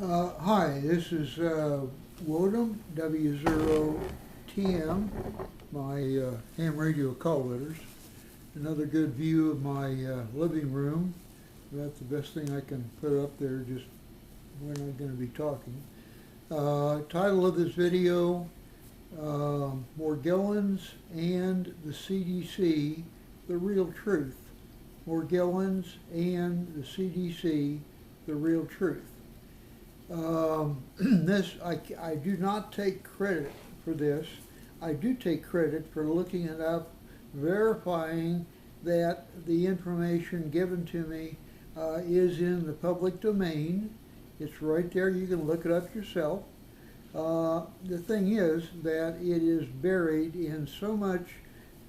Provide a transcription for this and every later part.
Hi, this is Woden, W0TM, my ham radio call letters. Another good view of my living room. That's the best thing I can put up there just when I'm going to be talking. Title of this video, Morgellons and the CDC, the real truth. Morgellons and the CDC, the real truth. I do not take credit for this. I do take credit for looking it up, verifying that the information given to me is in the public domain. It's right there. You can look it up yourself. The thing is that it is buried in so much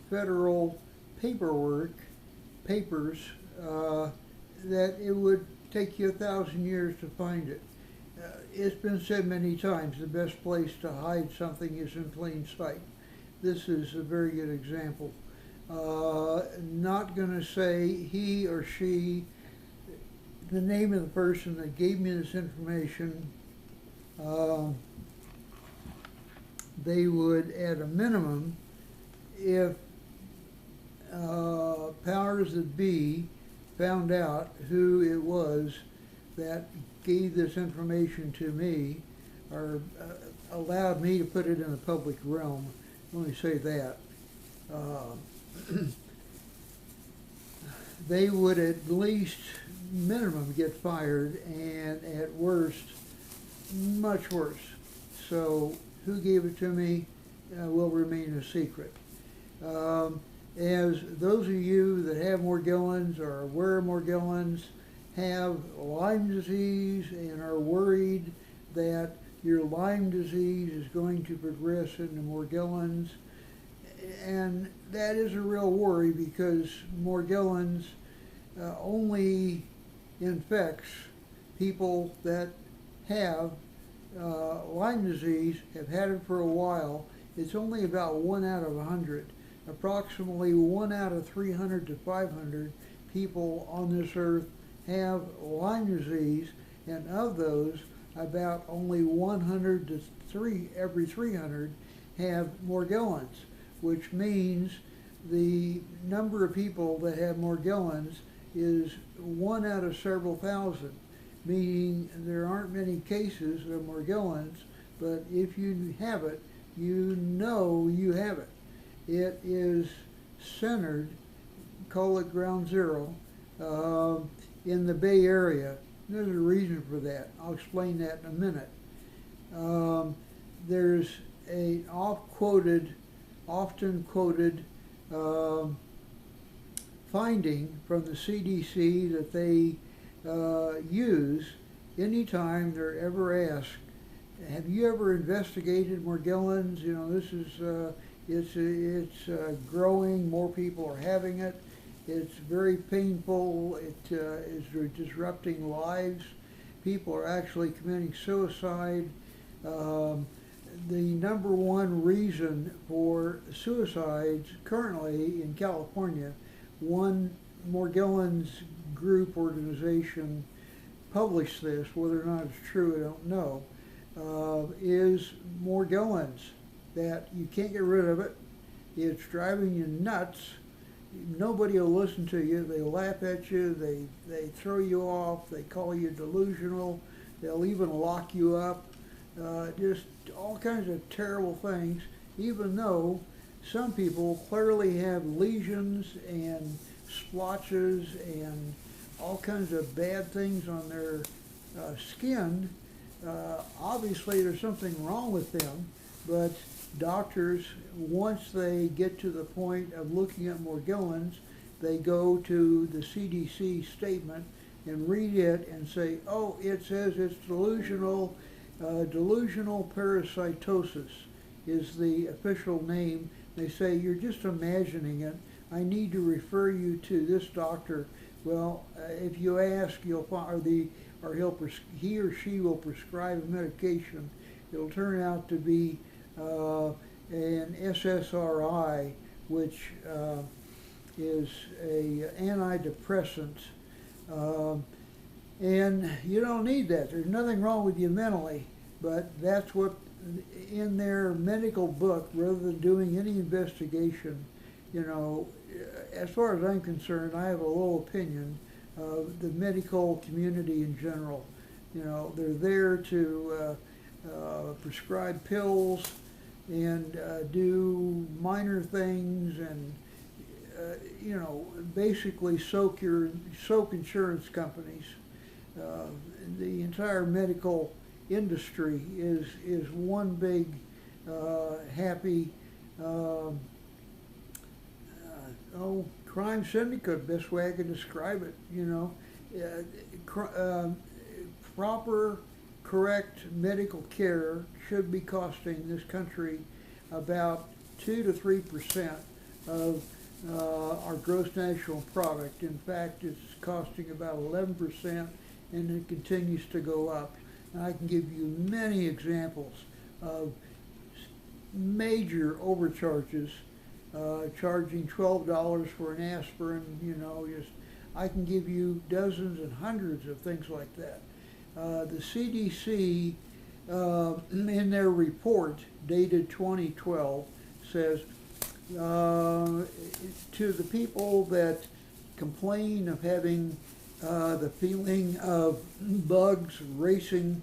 federal papers, that it would take you 1,000 years to find it. It's been said many times, the best place to hide something is in plain sight. This is a very good example. Not going to say he or she, the name of the person that gave me this information. They would, at a minimum, if powers that be found out who it was that gave this information to me, or allowed me to put it in the public realm. Let me say that. They would at least minimum get fired, and at worst, much worse. So who gave it to me will remain a secret. As those of you that have Morgellons or are aware of Morgellons, have Lyme disease and are worried that your Lyme disease is going to progress into Morgellons, and that is a real worry because Morgellons only infects people that have Lyme disease, have had it for a while. It's only about 1 out of 100. Approximately 1 out of 300 to 500 people on this earth have Lyme disease, and of those, about only 100 to every 300 have Morgellons, which means the number of people that have Morgellons is 1 out of several thousand, meaning there aren't many cases of Morgellons, but if you have it, you know you have it. It is centered, call it ground zero, in the Bay Area. There's a reason for that. I'll explain that in a minute. There's an often quoted finding from the CDC that they use anytime they're ever asked, have you ever investigated Morgellons? You know, this is it's growing, more people are having it. It's very painful. It is disrupting lives. People are actually committing suicide. The number one reason for suicides currently in California, one Morgellons group organization published this, whether or not it's true I don't know, is Morgellons, that you can't get rid of it. It's driving you nuts. Nobody will listen to you. They laugh at you. They throw you off. They call you delusional. They'll even lock you up. Just all kinds of terrible things, even though some people clearly have lesions and splotches and all kinds of bad things on their skin. Obviously, there's something wrong with them, but doctors, once they get to the point of looking at Morgellons, they go to the CDC statement and read it and say, oh, it says it's delusional. Delusional parasitosis is the official name. They say, you're just imagining it. I need to refer you to this doctor. Well, if you ask, you'll find, he or she will prescribe a medication. It'll turn out to be an SSRI, which is a antidepressant, And you don't need that. There's nothing wrong with you mentally, but that's what in their medical book, rather than doing any investigation, you know, as far as I'm concerned, I have a low opinion of the medical community in general. You know, they're there to prescribe pills and do minor things and, you know, basically soak insurance companies. The entire medical industry is one big happy crime syndicate, best way I could describe it. You know, proper, correct medical care should be costing this country about 2 to 3% of our gross national product. In fact, it's costing about 11%, and it continues to go up. And I can give you many examples of major overcharges, charging $12 for an aspirin. You know, I can give you dozens and hundreds of things like that. The CDC, in their report dated 2012, says to the people that complain of having the feeling of bugs racing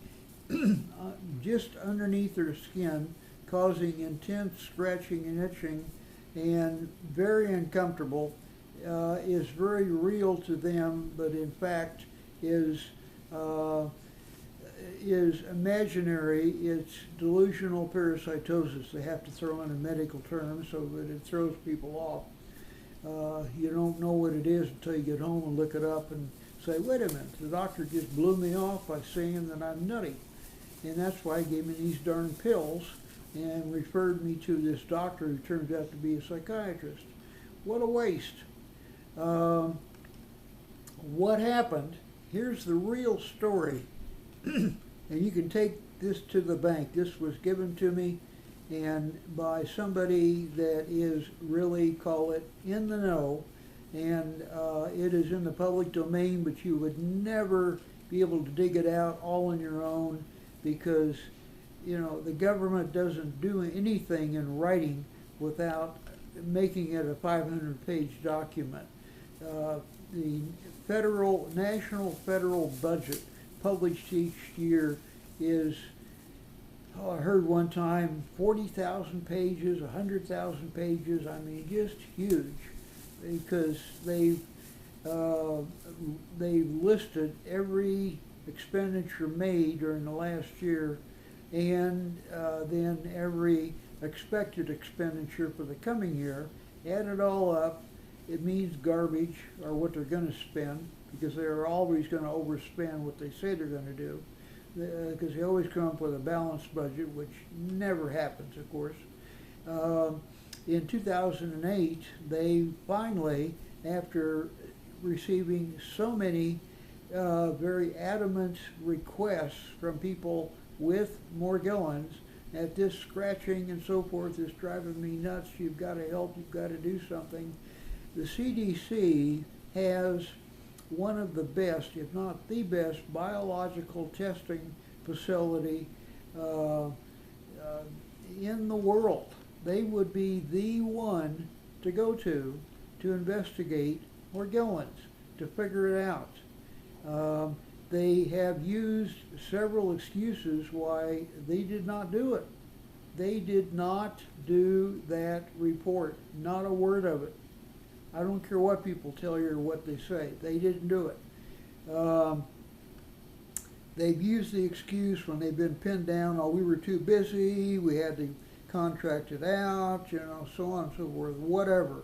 just underneath their skin, causing intense scratching and itching, and very uncomfortable, is very real to them, but in fact is imaginary. It's delusional parasitosis. They have to throw in a medical term so that it throws people off. You don't know what it is until you get home and look it up and say, wait a minute, the doctor just blew me off by saying that I'm nutty. And that's why he gave me these darn pills and referred me to this doctor who turns out to be a psychiatrist. What a waste. What happened? Here's the real story. And you can take this to the bank. This was given to me and by somebody that is really, call it, in the know, and it is in the public domain, but you would never be able to dig it out all on your own, because, you know, the government doesn't do anything in writing without making it a 500-page document. The national federal budget published each year is, I heard one time, 40,000 pages, 100,000 pages. I mean, just huge, because they've listed every expenditure made during the last year, and then every expected expenditure for the coming year. Add it all up, it means garbage, or what they're going to spend, because they're always going to overspend what they say they're going to do, because they always come up with a balanced budget, which never happens, of course. In 2008, they finally, after receiving so many very adamant requests from people with Morgellons, that this scratching and so forth is driving me nuts, you've got to help, you've got to do something. The CDC has one of the best, if not the best, biological testing facility in the world. They would be the one to go to investigate Morgellons, to figure it out. They have used several excuses why they did not do it. They did not do that report, not a word of it. I don't care what people tell you or what they say. They didn't do it. They've used the excuse when they've been pinned down, oh, we were too busy, we had to contract it out, you know, so on and so forth, whatever.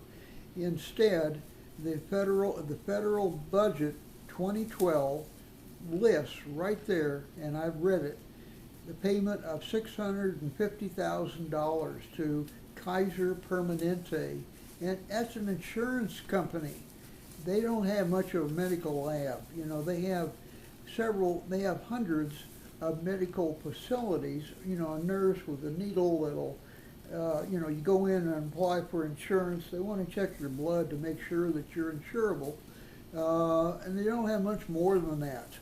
Instead, the federal budget 2012 lists right there, and I've read it, the payment of $650,000 to Kaiser Permanente, and that's an insurance company. They don't have much of a medical lab. You know, they have hundreds of medical facilities. You know, a nurse with a needle that'll, you know, you go in and apply for insurance. They want to check your blood to make sure that you're insurable. And they don't have much more than that.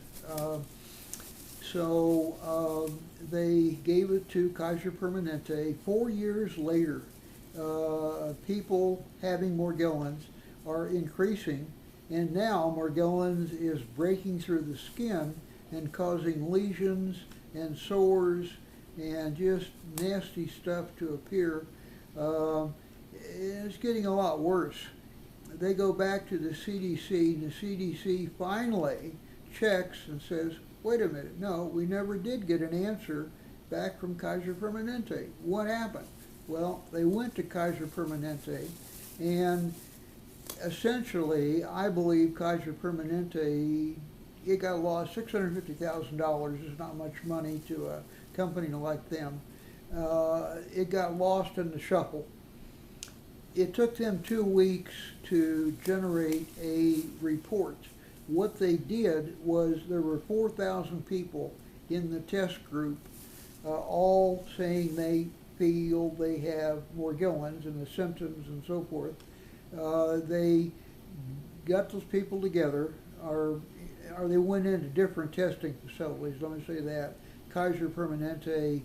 They gave it to Kaiser Permanente. 4 years later, people having Morgellons are increasing, and now Morgellons is breaking through the skin and causing lesions and sores and just nasty stuff to appear. It's getting a lot worse. They go back to the CDC, and the CDC finally checks and says, wait a minute, no, we never did get an answer back from Kaiser Permanente. What happened? Well, they went to Kaiser Permanente, and essentially, I believe Kaiser Permanente, it got lost. $650,000 is not much money to a company like them. It got lost in the shuffle. It took them 2 weeks to generate a report. What they did was there were 4,000 people in the test group, all saying they feel they have Morgellons and the symptoms and so forth. They got those people together, or they went into different testing facilities, let me say that, Kaiser Permanente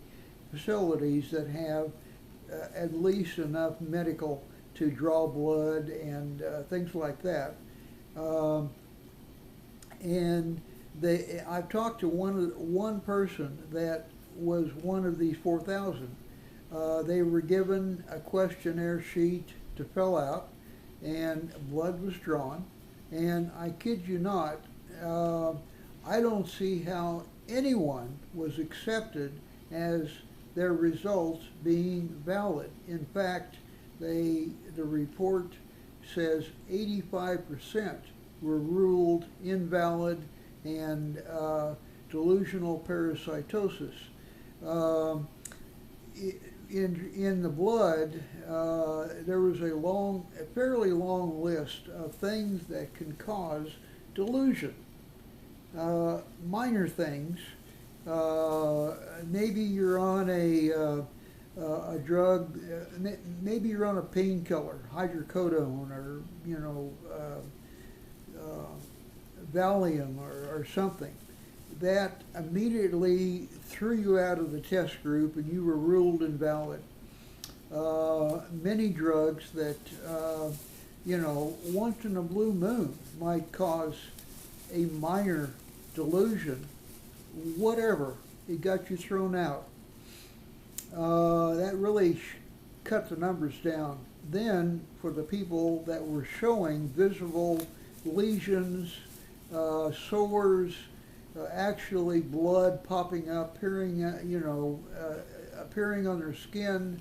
facilities that have at least enough medical to draw blood and things like that. And I've talked to one person that was one of these 4,000. They were given a questionnaire sheet to fill out, and blood was drawn. And I kid you not, I don't see how anyone was accepted as their results being valid. In fact, the report says 85% were ruled invalid and delusional parasitosis. In the blood, there was a fairly long list of things that can cause delusion. Minor things. Maybe you're on a drug. Maybe you're on a painkiller, hydrocodone, or Valium, or something. That immediately threw you out of the test group, and you were ruled invalid. Many drugs that once in a blue moon might cause a minor delusion, whatever, it got you thrown out. That really cut the numbers down. Then, for the people that were showing visible lesions, sores, actually blood popping up, appearing on their skin,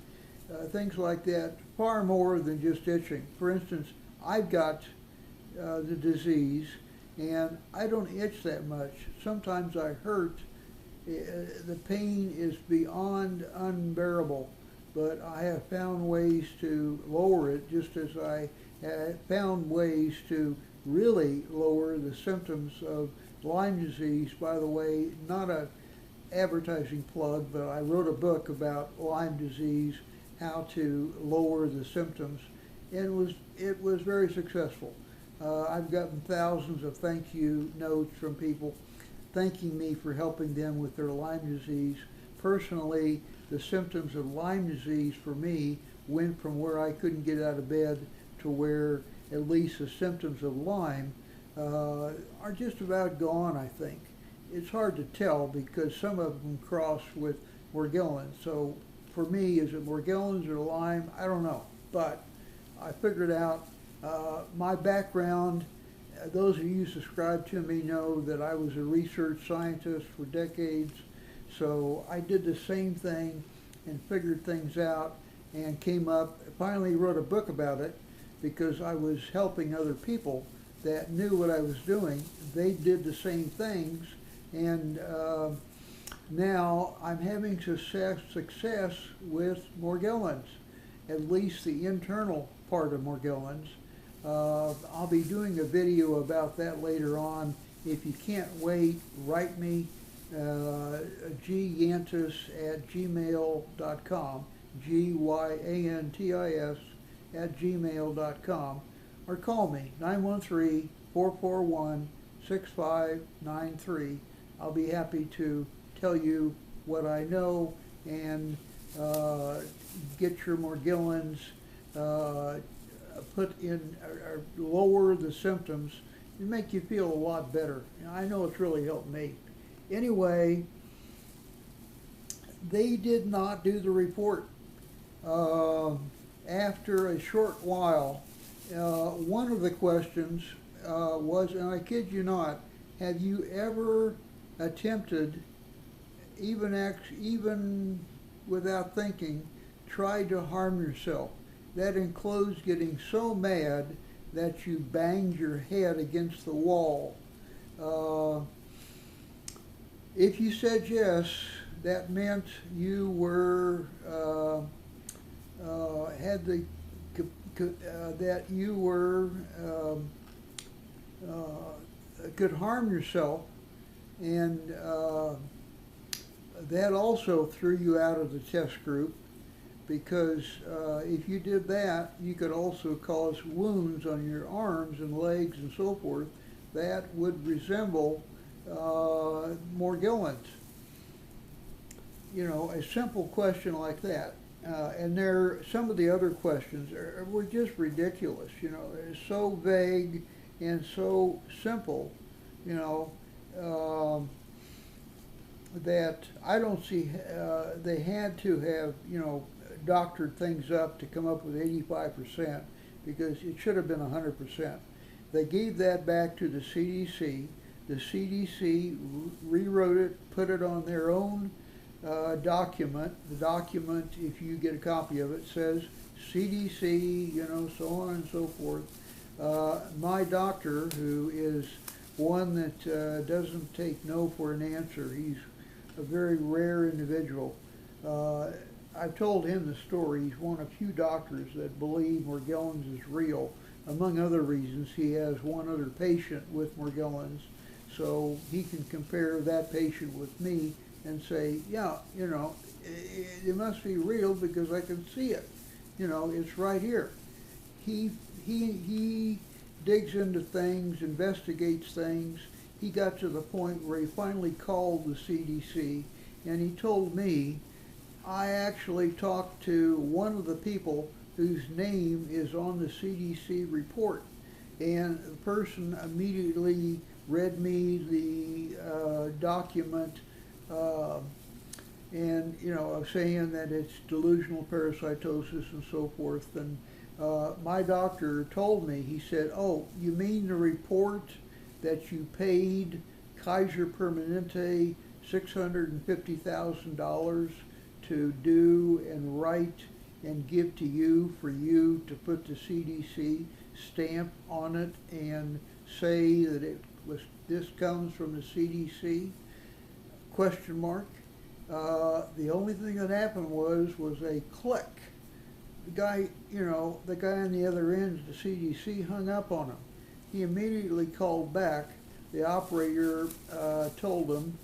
things like that, far more than just itching. For instance, I've got the disease, and I don't itch that much. Sometimes I hurt. The pain is beyond unbearable, but I have found ways to lower it, just as I have found ways to really lower the symptoms of Lyme disease. By the way, not an advertising plug, but I wrote a book about Lyme disease, how to lower the symptoms, and it was very successful. I've gotten thousands of thank you notes from people thanking me for helping them with their Lyme disease. Personally, the symptoms of Lyme disease for me went from where I couldn't get out of bed to where at least the symptoms of Lyme are just about gone, I think. It's hard to tell because some of them cross with Morgellons. So for me, is it Morgellons or Lyme? I don't know. But I figured out my background. Those of you who subscribe to me know that I was a research scientist for decades. So I did the same thing and figured things out and finally wrote a book about it because I was helping other people that knew what I was doing. They did the same things, and now I'm having success with Morgellons, at least the internal part of Morgellons. I'll be doing a video about that later on. If you can't wait, write me, gyantis@gmail.com, gyantis@gmail.com, or call me, 913-441-6600. 6593. I'll be happy to tell you what I know and get your Morgellons put in, or lower the symptoms and make you feel a lot better. I know it's really helped me. Anyway, they did not do the report. After a short while, one of the questions was, and I kid you not, have you ever attempted, even without thinking, tried to harm yourself? That includes getting so mad that you banged your head against the wall. If you said yes, that meant you were that you were could harm yourself, and that also threw you out of the test group, because if you did that, you could also cause wounds on your arms and legs and so forth that would resemble Morgellons. You know, a simple question like that. And some of the other questions were just ridiculous. You know, they're so vague and so simple, you know, that I don't see, they had to have, you know, doctored things up to come up with 85%, because it should have been 100%. They gave that back to the CDC. The CDC rewrote it, put it on their own document. The document, if you get a copy of it, says CDC, you know, so on and so forth. My doctor, who is one that doesn't take no for an answer, he's a very rare individual. I've told him the story. He's one of few doctors that believe Morgellons is real. Among other reasons, he has one other patient with Morgellons, so he can compare that patient with me and say, yeah, you know, it must be real because I can see it. You know, it's right here. He digs into things, investigates things. He got to the point where he finally called the CDC, and he told me, I actually talked to one of the people whose name is on the CDC report, and the person immediately read me the document, and, you know, saying that it's delusional parasitosis and so forth. And my doctor told me, he said, oh, you mean the report that you paid Kaiser Permanente $650,000 to do and write and give to you for you to put the CDC stamp on it and say that this comes from the CDC? Question mark. The only thing that happened was a click. The guy, you know, the guy on the other end, the CDC, hung up on him. He immediately called back. The operator told him,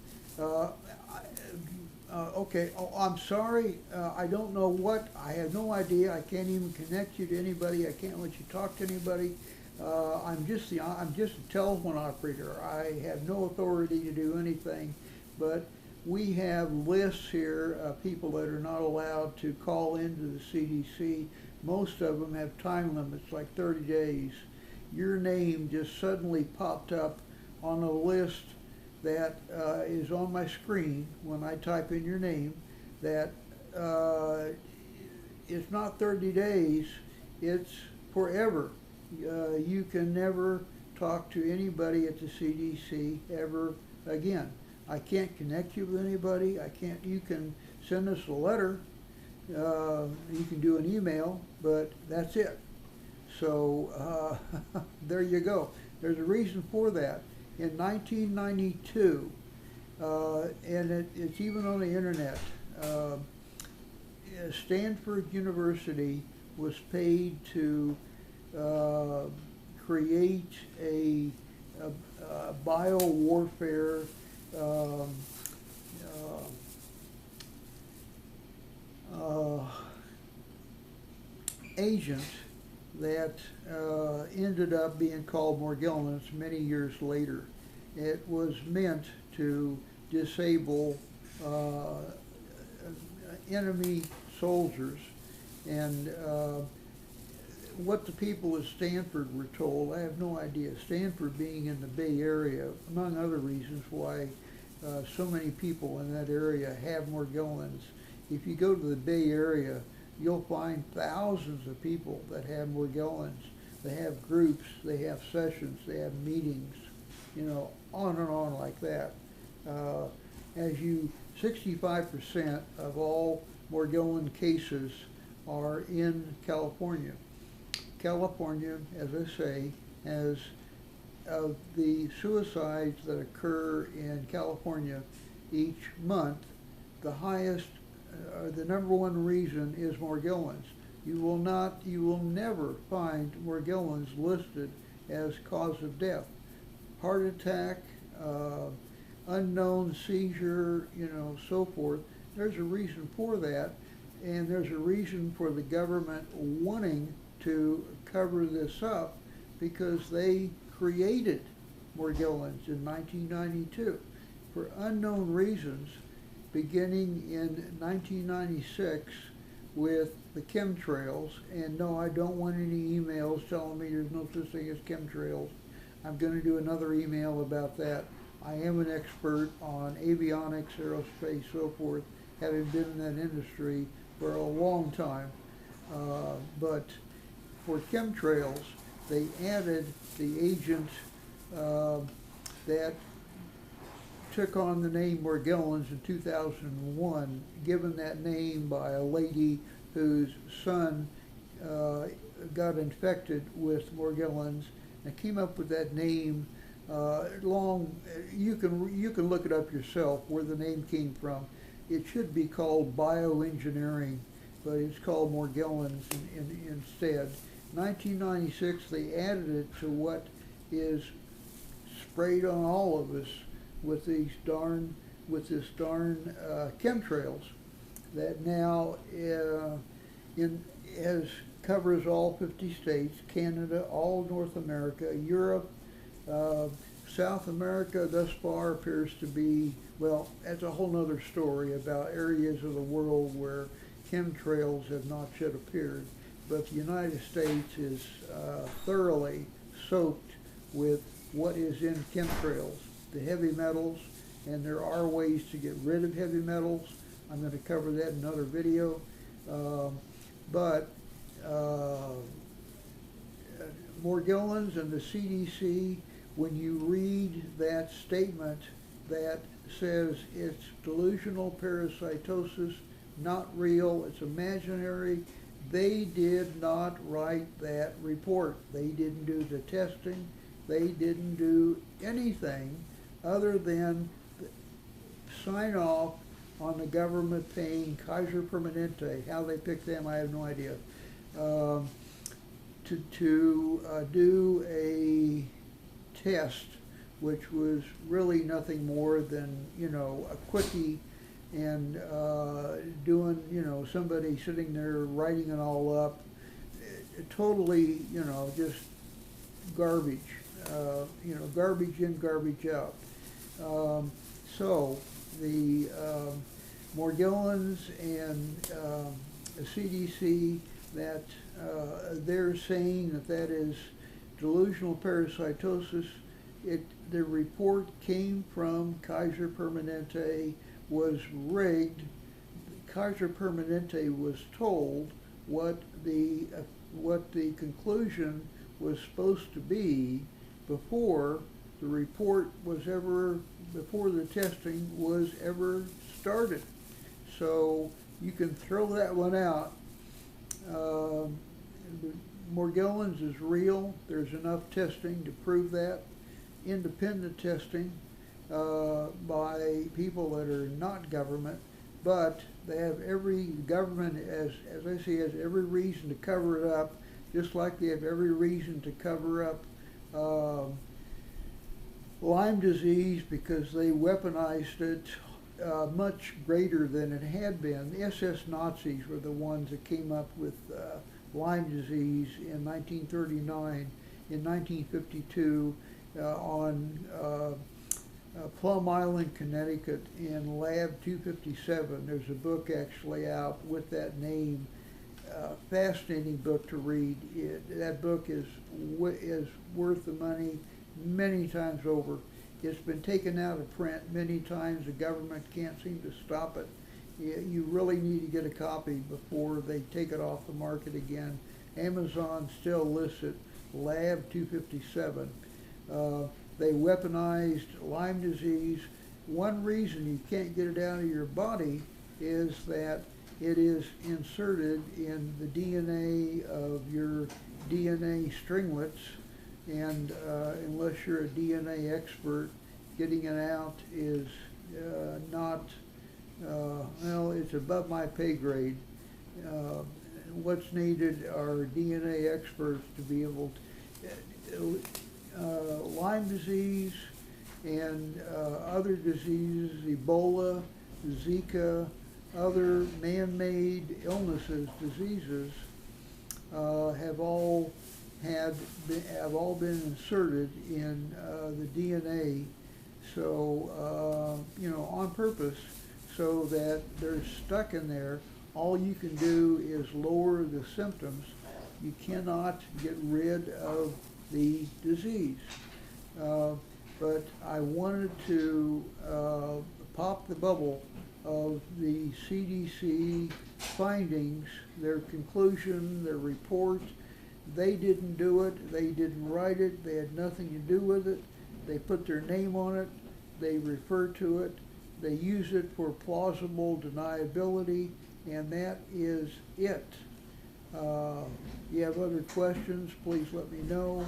okay, oh, I'm sorry, I don't know what, I have no idea, I can't even connect you to anybody, I can't let you talk to anybody, I'm just a telephone operator, I have no authority to do anything, but we have lists here of people that are not allowed to call into the CDC. Most of them have time limits, like 30 days. Your name just suddenly popped up on a list that is on my screen when I type in your name, that it's not 30 days, it's forever. You can never talk to anybody at the CDC ever again. I can't connect you with anybody. You can send us a letter, you can do an email, but that's it. So there you go. There's a reason for that. In 1992, and it's even on the internet, Stanford University was paid to create a biowarfare agent that ended up being called Morgellons many years later. It was meant to disable enemy soldiers. And what the people at Stanford were told, I have no idea. Stanford being in the Bay Area, among other reasons why so many people in that area have Morgellons. If you go to the Bay Area, you'll find thousands of people that have Morgellons. They have groups, they have sessions, they have meetings, you know, on and on like that. 65% of all Morgellon cases are in California. California, as I say, has of the suicides that occur in California each month, the highest, the number one reason is Morgellons. You will never find Morgellons listed as cause of death. Heart attack, unknown seizure, you know, so forth. There's a reason for that, and there's a reason for the government wanting to cover this up, because they created Morgellons in 1992 for unknown reasons, beginning in 1996 with the chemtrails. And no, I don't want any emails telling me there's no such thing as chemtrails. I'm going to do another email about that. I am an expert on avionics, aerospace, so forth, having been in that industry for a long time. But for chemtrails, they added the agent that took on the name Morgellons in 2001, given that name by a lady whose son got infected with Morgellons, and came up with that name. You can look it up yourself where the name came from. It should be called bioengineering, but it's called Morgellons instead. 1996, they added it to what is sprayed on all of us with this darn chemtrails that now covers all 50 states, Canada, all North America, Europe, South America thus far appears to be, well, that's a whole nother story about areas of the world where chemtrails have not yet appeared. But the United States is thoroughly soaked with what is in chemtrails, the heavy metals, and there are ways to get rid of heavy metals. I'm going to cover that in another video. Morgellons and the CDC, when you read that statement that says it's delusional parasitosis, not real, it's imaginary, they did not write that report. They didn't do the testing. They didn't do anything other than sign off on the government paying Kaiser Permanente. How they picked them, I have no idea. To do a test, which was really nothing more than, you know, a quickie, and doing, you know, somebody sitting there writing it all up, totally, you know, just garbage, you know, garbage in, garbage out. So the Morgellons and the CDC, that they're saying that is delusional parasitosis. The report came from Kaiser Permanente, was rigged. Kaiser Permanente was told what the conclusion was supposed to be before the report was ever, before the testing was ever started. So you can throw that one out. Morgellons is real. There's enough testing to prove that. Independent testing by people that are not government, but they have every, government, as I say, has every reason to cover it up, just like they have every reason to cover up Lyme disease, because they weaponized it much greater than it had been. The SS Nazis were the ones that came up with Lyme disease in 1939. In 1952, on Plum Island, Connecticut, in Lab 257. There's a book actually out with that name. Fascinating book to read. That book is worth the money many times over. It's been taken out of print many times. The government can't seem to stop it. You really need to get a copy before they take it off the market again. Amazon still lists it, Lab 257. They weaponized Lyme disease. One reason you can't get it out of your body is that it is inserted in the DNA of your DNA stringlets, and unless you're a DNA expert, getting it out is not, well, it's above my pay grade. What's needed are DNA experts to be able to, Lyme disease and other diseases, Ebola, Zika, other man-made illnesses, diseases, have all been inserted in the DNA, so on purpose, so that they're stuck in there. All you can do is lower the symptoms. You cannot get rid of the disease. But I wanted to pop the bubble of the CDC findings, their conclusion, their report. They didn't do it, they didn't write it, they had nothing to do with it. They put their name on it, they refer to it, they use it for plausible deniability, and that is it. You have other questions, please let me know.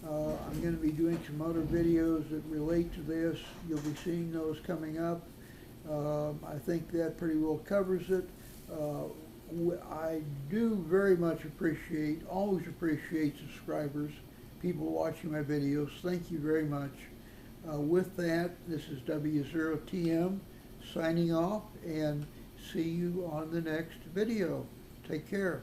I'm going to be doing some other videos that relate to this. You'll be seeing those coming up. I think that pretty well covers it. I do very much appreciate, always appreciate subscribers, people watching my videos. Thank you very much. With that, this is W0TM signing off, and see you on the next video. Take care.